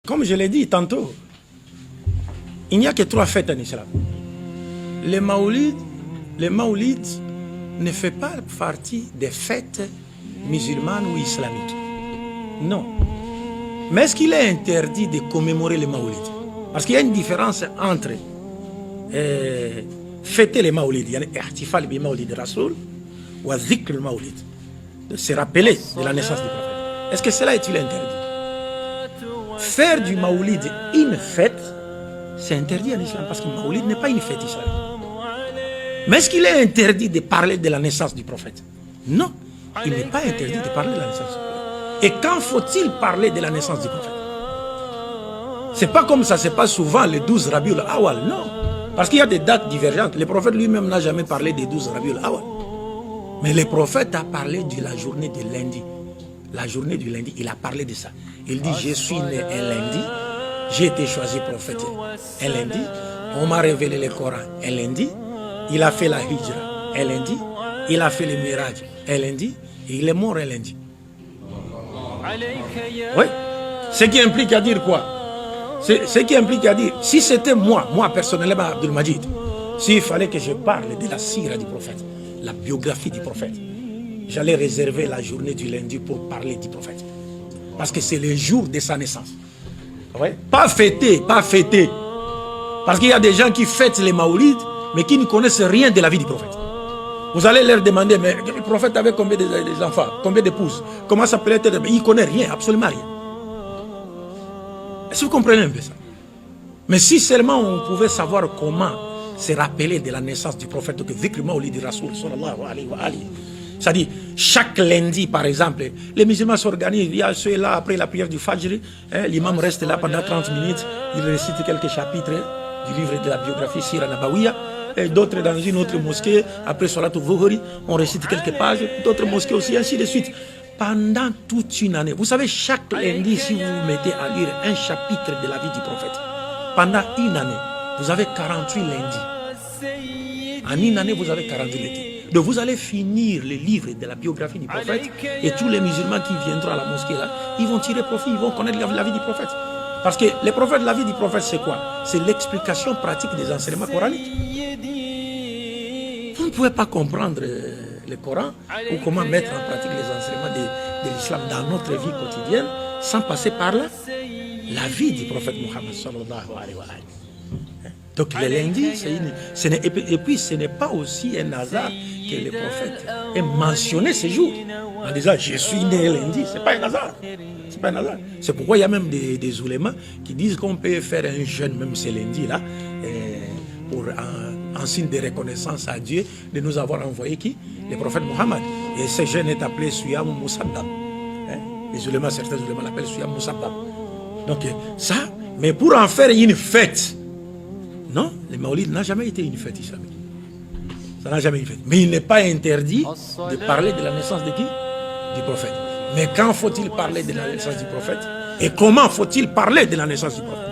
Comme je l'ai dit tantôt, il n'y a que 3 fêtes en islam. Le Maoulid ne fait pas partie des fêtes musulmanes ou islamiques. Non. Mais est-ce qu'il est interdit de commémorer le Maoulid? Parce qu'il y a une différence entre fêter les Maoulid, yani ihtifal bi Maoulid Rasoul, ou dhikr le Maoulid, de se rappeler de la naissance du prophète. Est-ce que cela est-il interdit? Faire du Maoulid une fête, c'est interdit en islam, parce que le Maoulid n'est pas une fête islamique. Mais est-ce qu'il est interdit de parler de la naissance du prophète? Non, il n'est pas interdit de parler de la naissance du prophète. Et quand faut-il parler de la naissance du prophète? C'est pas comme ça se passe souvent le 12 Rabiul Awal, non. Parce qu'il y a des dates divergentes. Le prophète lui-même n'a jamais parlé des 12 Rabiul Awal. Mais le prophète a parlé de la journée de lundi. La journée du lundi, il a parlé de ça. Il dit, je suis né un lundi, j'ai été choisi prophète un lundi, on m'a révélé le Coran un lundi, il a fait la hijra un lundi, il a fait le miraj un lundi, et il est mort un lundi. Oui. Ce qui implique à dire quoi? Ce qui implique à dire, si c'était moi personnellement, Abdul Majid, s'il fallait que je parle de la sira du prophète, la biographie du prophète, j'allais réserver la journée du lundi pour parler du prophète. Parce que c'est le jour de sa naissance. Ouais. Pas fêter, pas fêter. Parce qu'il y a des gens qui fêtent les Maoulides, mais qui ne connaissent rien de la vie du prophète. Vous allez leur demander, mais le prophète avait combien d'enfants, combien d'épouses, comment s'appelait-il? Il ne connaît rien, absolument rien. Est-ce que vous comprenez un peu ça? Mais si seulement on pouvait savoir comment se rappeler de la naissance du prophète, que Dhikr Maoulid Rasoul, sallallahu alayhi wa alihi. C'est-à-dire, chaque lundi, par exemple, les musulmans s'organisent, il y a ceux-là, après la prière du Fajr, l'imam reste là pendant 30 minutes, il récite quelques chapitres du livre de la biographie Sira Nabawiya, et d'autres dans une autre mosquée, après Salat al-Zuhri, on récite quelques pages, d'autres mosquées aussi, ainsi de suite. Pendant toute une année, vous savez, chaque lundi, si vous vous mettez à lire un chapitre de la vie du prophète, pendant une année, vous avez 48 lundis. En une année, vous avez 48 lundis. Donc vous allez finir le livre de la biographie du prophète et tous les musulmans qui viendront à la mosquée là, ils vont tirer profit, ils vont connaître la vie du prophète. Parce que les prophètes, la vie du prophète, c'est quoi? C'est l'explication pratique des enseignements coraniques. Vous ne pouvez pas comprendre le Coran ou comment mettre en pratique les enseignements de l'islam dans notre vie quotidienne sans passer par là la vie du prophète Mohammed sallallahu alayhi wa sallam. Donc le lundi, et puis ce n'est pas aussi un hasard que le prophète ait mentionné ce jour en disant je suis né lundi. C'est pas un hasard. C'est pas un hasard. C'est pourquoi il y a même des oulémas qui disent qu'on peut faire un jeûne même ce lundi là pour en signe de reconnaissance à Dieu de nous avoir envoyé qui? Le prophète Mohammed. Et ce jeûne est appelé Suyam Musaddam. Les oulémas, certains oulémas l'appellent Suyam Musaddam. Donc ça, mais pour en faire une fête. Non, le Maoulid n'a jamais été une fête islamique. Ça n'a jamais été une fête. Mais il n'est pas interdit de parler de la naissance de qui? Du prophète. Mais quand faut-il parler de la naissance du prophète? Et comment faut-il parler de la naissance du prophète?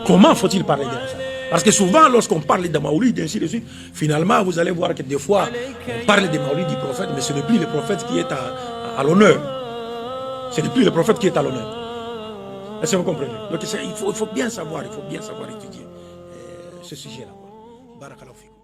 Comment faut-il parler de la naissance? Parce que souvent, lorsqu'on parle de Maoulid, ainsi de suite, finalement, vous allez voir que des fois, on parle de Maoulid du prophète, mais ce n'est plus le prophète qui est à l'honneur. Ce n'est plus le prophète qui est à l'honneur. Est-ce que vous comprenez? Donc il faut bien savoir étudier ce sujet-là. Barakallahu fikum.